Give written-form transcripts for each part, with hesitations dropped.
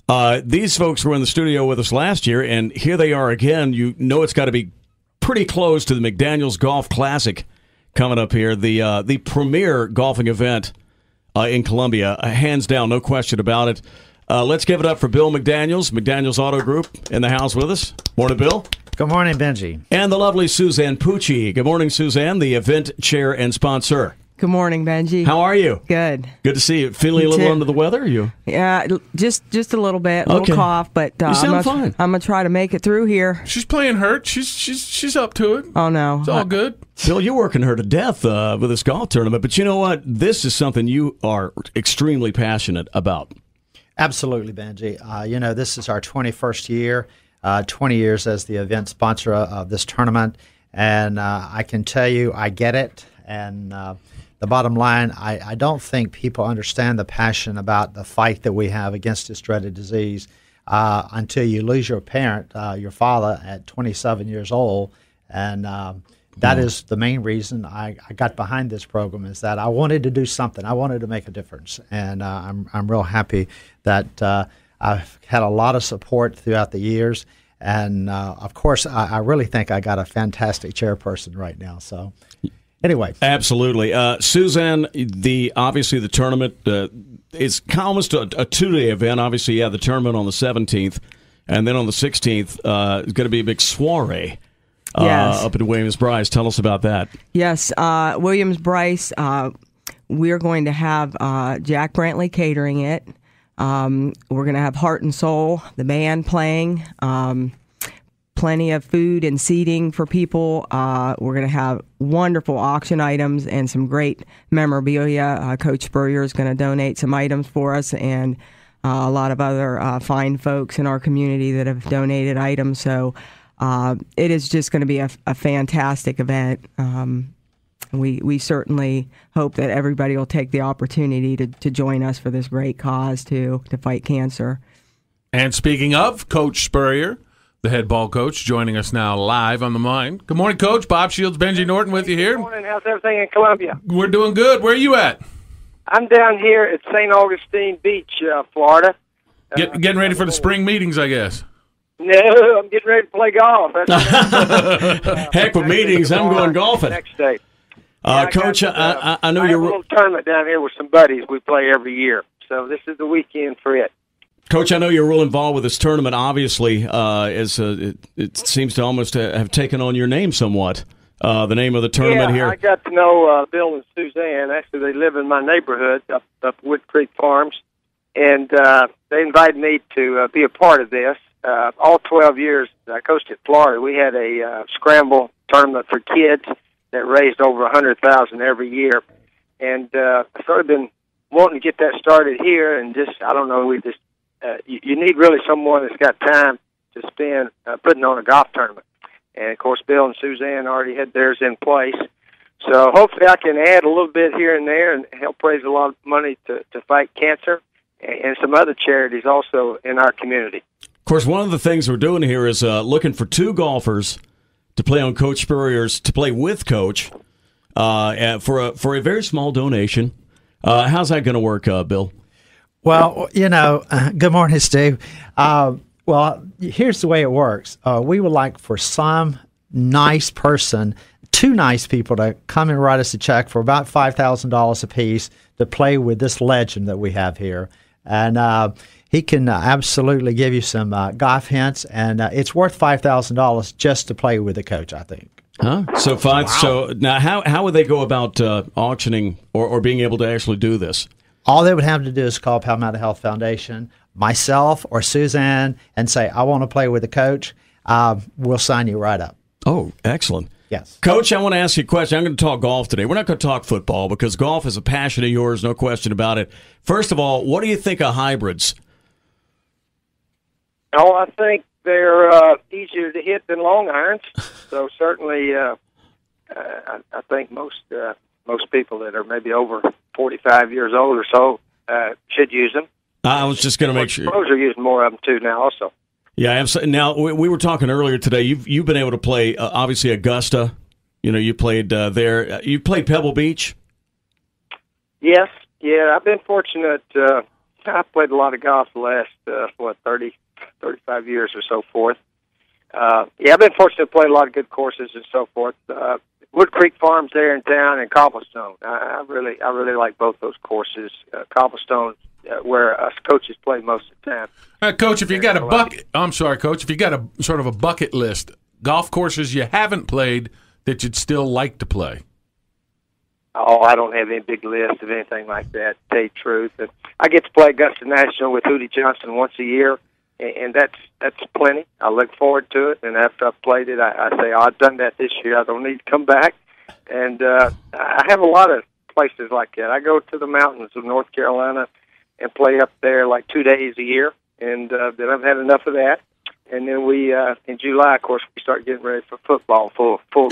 These folks were in the studio with us last year, and here they are again. You know it's got to be pretty close to the McDaniels Golf Classic coming up here, the premier golfing event in Columbia, hands down, no question about it. Let's give it up for Bill McDaniels, McDaniels Auto Group, in the house with us. Morning, Bill. Good morning, Benji. And the lovely Suzanne Pucci. Good morning, Suzanne, the event chair and sponsor. Good morning, Benji. How are you? Good. Good to see you. Feeling a little under the weather? You? Yeah, just a little bit, a little cough, but you sound fine. I'm gonna try to make it through here. She's playing hurt. She's up to it. Oh no, it's all good. Bill, you're working her to death with this golf tournament, but you know what? This is something you are extremely passionate about. Absolutely, Benji. This is our 21st year, 20 years as the event sponsor of this tournament, and I can tell you, I get it. And the bottom line, I don't think people understand the passion about the fight that we have against this dreaded disease until you lose your parent, your father, at 27 years old. And that is the main reason I got behind this program, is that I wanted to do something. I wanted to make a difference. And I'm real happy that I've had a lot of support throughout the years. And, of course, I really think I got a fantastic chairperson right now. So. Anyway, absolutely, Suzanne. Obviously the tournament is almost a 2-day event. Obviously, the tournament on the 17th, and then on the 16th is going to be a big soiree up in Williams-Brice. Tell us about that. Yes, Williams-Brice. We're going to have Jack Brantley catering it. We're going to have Heart and Soul, the band playing. Plenty of food and seating for people. We're going to have wonderful auction items and some great memorabilia. Coach Spurrier is going to donate some items for us, and a lot of other fine folks in our community that have donated items. So it is just going to be a fantastic event. We certainly hope that everybody will take the opportunity to join us for this great cause to fight cancer. And speaking of Coach Spurrier, the head ball coach, joining us now live on the line. Good morning, Coach. Bob Shields, Benji Norton with you here. Good morning. How's everything in Columbia? We're doing good. Where are you at? I'm down here at St. Augustine Beach, Florida. Getting ready for the spring meetings, I guess. No, I'm getting ready to play golf. Heck with meetings. I'm going golfing. Next day. Coach, I know you're... I have a little tournament down here with some buddies we play every year. So this is the weekend for it. Coach, I know you're real involved with this tournament, obviously, as it seems to almost have taken on your name somewhat, the name of the tournament here. I got to know Bill and Suzanne. Actually, they live in my neighborhood up Wood Creek Farms, and they invited me to be a part of this. All 12 years I coached at Florida, we had a scramble tournament for kids that raised over $100,000 every year. And I've sort of been wanting to get that started here, and you need really someone that's got time to spend putting on a golf tournament. And, of course, Bill and Suzanne already had theirs in place. So hopefully I can add a little bit here and there and help raise a lot of money to fight cancer and some other charities also in our community. Of course, one of the things we're doing here is looking for 2 golfers to play on Coach Spurrier's, to play with Coach for a very small donation. How's that going to work, Bill? Well, good morning, Steve. Well, here's the way it works. We would like for some nice person, 2 nice people, to come and write us a check for about $5,000 apiece to play with this legend that we have here. And he can absolutely give you some golf hints, and it's worth $5,000 just to play with the coach, I think. Huh? So fine. Wow. So now, how would they go about auctioning or being able to actually do this? All they would have to do is call Palmetto Health Foundation, myself or Suzanne, and say, I want to play with the coach. We'll sign you right up. Oh, excellent. Yes. Coach, I want to ask you a question. I'm going to talk golf today. We're not going to talk football because golf is a passion of yours, no question about it. First of all, what do you think of hybrids? Oh, I think they're easier to hit than long irons. So certainly I think most people that are maybe over 45 years old or so should use them. I was just going to make sure. Pros are using more of them too now also. Yeah, absolutely. Now, we were talking earlier today. You've been able to play, obviously, Augusta. You played there. You played Pebble Beach? Yes. Yeah, I've been fortunate I've played a lot of golf the last 35 years or so forth. I've been fortunate to play a lot of good courses and so forth. Wood Creek Farms there in town and Cobblestone. I really like both those courses. Cobblestone, where us coaches play most of the time. Coach, if you got a bucket, I'm sorry, Coach, if you got a sort of a bucket list, golf courses you haven't played that you'd still like to play. Oh, I don't have any big list of anything like that, to tell you the truth. I get to play Augusta National with Hootie Johnson once a year, and that's plenty. I look forward to it, and after I've played it, I say, I've done that this year. I don't need to come back. And I have a lot of places like that. I go to the mountains of North Carolina and play up there like 2 days a year, and then I've had enough of that. And then we, in July, of course, we start getting ready for football full go.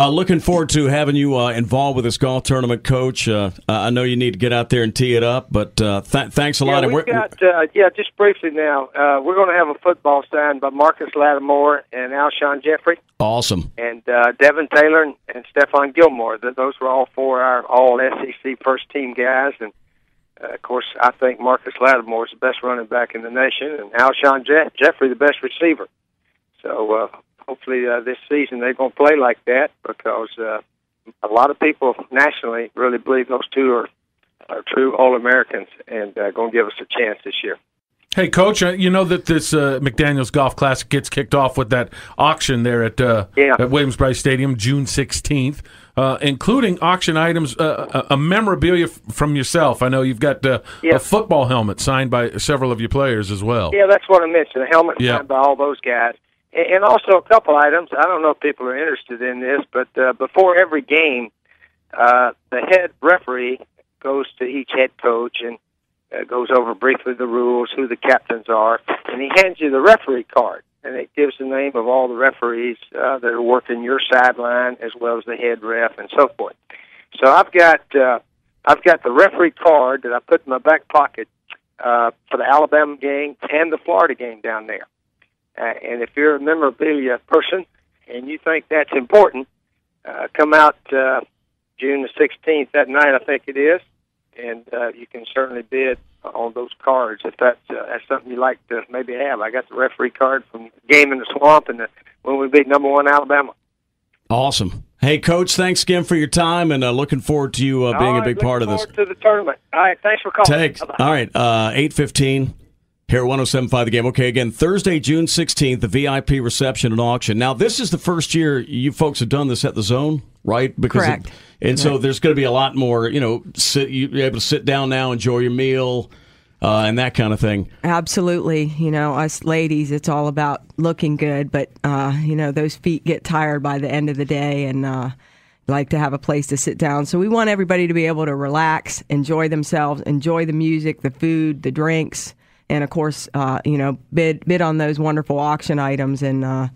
Looking forward to having you involved with this golf tournament, Coach. I know you need to get out there and tee it up, but thanks a lot. We've got, just briefly now, we're going to have a football signed by Marcus Lattimore and Alshon Jeffrey. Awesome. And Devin Taylor and Stephon Gilmore. Those were all four our all-SEC first-team guys. And, of course, I think Marcus Lattimore is the best running back in the nation, and Alshon Jeffrey the best receiver. So hopefully this season they're going to play like that, because a lot of people nationally really believe those two are true All-Americans and going to give us a chance this year. Hey, Coach, you know that this McDaniels Golf Classic gets kicked off with that auction there at Williams-Brice Stadium, June 16th, including auction items, a memorabilia from yourself. I know you've got a football helmet signed by several of your players as well. Yeah, that's what I mentioned, a helmet signed by all those guys. And also a couple items. I don't know if people are interested in this, but before every game, the head referee goes to each head coach and goes over briefly the rules, who the captains are, and he hands you the referee card, and it gives the name of all the referees that are working your sideline as well as the head ref and so forth. So I've got the referee card that I put in my back pocket for the Alabama game and the Florida game down there. And if you're a memorabilia person and you think that's important, come out June the 16th, that night I think it is, and you can certainly bid on those cards if that's something you like to maybe have. I got the referee card from Game in the Swamp and when we beat number 1 Alabama. Awesome. Hey, Coach, thanks again for your time, and looking forward to you being a big part of this. Looking forward to the tournament. All right, thanks for calling. All right, 8:15. Here at 107.5 The Game. Okay, again, Thursday, June 16th, the VIP reception and auction. Now, this is the first year you folks have done this at the Zone, right? Correct. So there's going to be a lot more, you're able to sit down now, enjoy your meal, and that kind of thing. Absolutely. Us ladies, it's all about looking good, but, those feet get tired by the end of the day, and like to have a place to sit down. So we want everybody to be able to relax, enjoy themselves, enjoy the music, the food, the drinks, and of course, bid on those wonderful auction items. And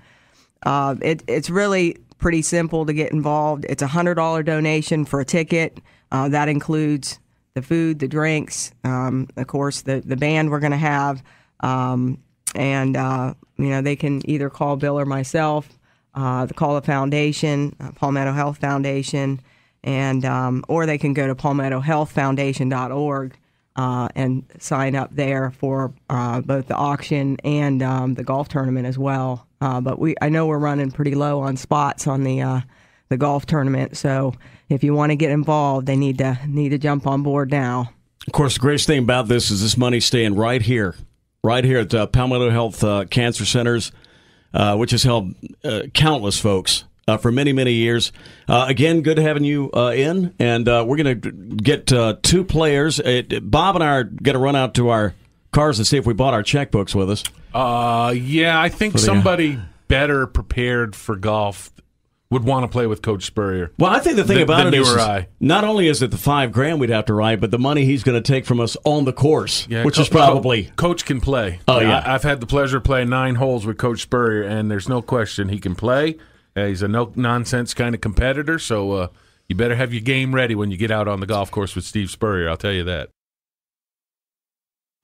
it's really pretty simple to get involved. It's a $100 donation for a ticket. That includes the food, the drinks, of course, the band we're going to have, and they can either call Bill or myself, call the foundation, Palmetto Health Foundation, and or they can go to palmettohealthfoundation.org. And sign up there for both the auction and the golf tournament as well. But I know we're running pretty low on spots on the golf tournament. So if you want to get involved, they need to jump on board now. Of course, the greatest thing about this is this money's staying right here at Palmetto Health Cancer Centers, which has helped countless folks. For many, many years. Again, good having you in, and we're going to get 2 players. Bob and I are going to run out to our cars and see if we bought our checkbooks with us. I think somebody better prepared for golf would want to play with Coach Spurrier. Well, I think the thing about it is not only is it the $5,000 we'd have to write, but the money he's going to take from us on the course, which is probably... Coach can play. Oh, yeah. I've had the pleasure of playing 9 holes with Coach Spurrier, and there's no question he can play. He's a no-nonsense kind of competitor, so you better have your game ready when you get out on the golf course with Steve Spurrier, I'll tell you that.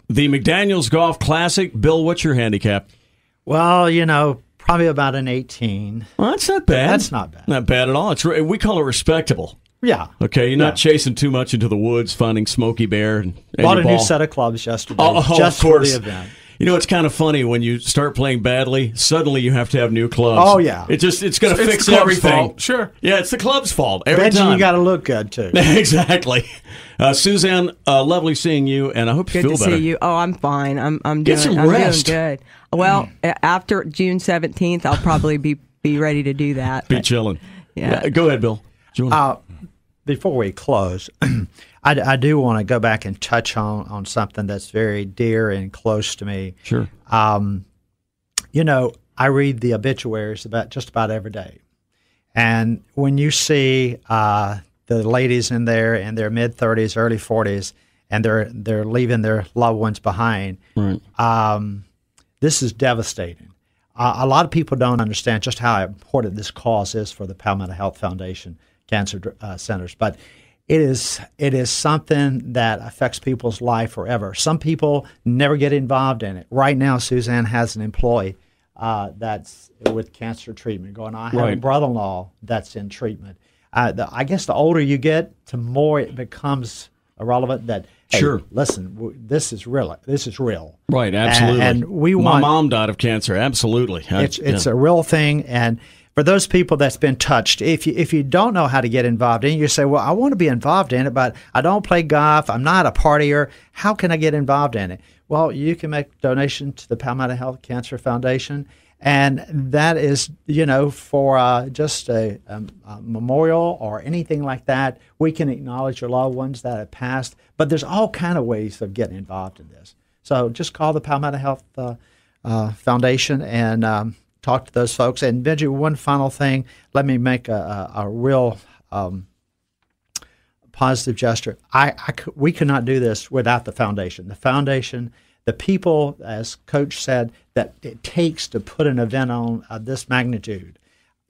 The McDaniels Golf Classic. Bill, what's your handicap? Well, probably about an 18. Well, that's not bad. That's not bad. Not bad at all. We call it respectable. Yeah. Okay, you're not chasing too much into the woods, finding Smokey Bear. And bought a your new ball. set of clubs yesterday, of just for course. the event. You know, it's kind of funny when you start playing badly. Suddenly, you have to have new clubs. Oh yeah, it's going to fix the club's everything. fault. Sure. Yeah, it's the club's fault every Benji, time. you got to look good too. Exactly. Suzanne, lovely seeing you, and I hope you Good feel to better. see you. Oh, I'm fine. I'm Get doing. some I'm rest. doing good. Well, after June 17th, I'll probably be ready to do that. Be chilling. Yeah. Go ahead, Bill. Do you wanna- Before we close, I do want to go back and touch on something that's very dear and close to me. Sure. You know, I read the obituaries just about every day, and when you see the ladies in there in their mid-30s, early 40s, and they're leaving their loved ones behind, Right. this is devastating. A lot of people don't understand just how important this cause is for the Palmetto Health Foundation Cancer Centers, but it is something that affects people's life forever. Some people never get involved in it. Right now, Suzanne has an employee that's with cancer treatment going on. I have a brother-in-law that's in treatment. I guess the older you get, the more it becomes irrelevant that, hey, sure, listen, this is real. This is real. Right, absolutely. And we My want. mom died of cancer. Absolutely. It's a real thing. And for those people that's been touched, if you don't know how to get involved in it, you say, well, I want to be involved in it, but I don't play golf. I'm not a partier. How can I get involved in it? Well, you can make a donation to the Palmetto Health Cancer Foundation. And that is, for just a memorial or anything like that. We can acknowledge your loved ones that have passed. But there's all kind of ways of getting involved in this. So just call the Palmetto Health Foundation and talk to those folks. And Benji, one final thing. Let me make a real positive gesture. We could not do this without the foundation. The foundation. The people, as Coach said, that it takes to put an event on this magnitude,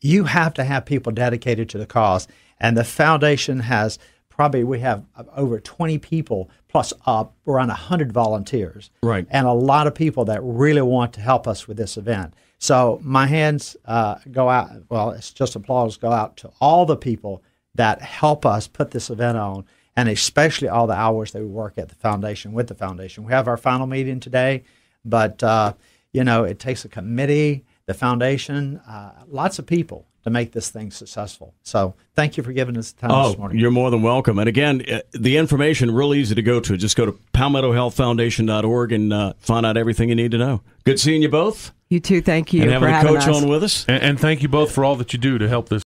you have to have people dedicated to the cause. And the foundation has we have over 20 people plus around 100 volunteers. Right. And a lot of people that really want to help us with this event. So my hands go out, well, it's just applause go out to all the people that help us put this event on, and especially all the hours that we work at the foundation with the foundation. We have our final meeting today, but it takes a committee, the foundation, lots of people to make this thing successful. So thank you for giving us the time this morning. You're more than welcome. And again, the information real easy to go to. Just go to palmettohealthfoundation.org and find out everything you need to know. Good seeing you both. You too. Thank you and for having having the coach us. on with us. And thank you both for all that you do to help this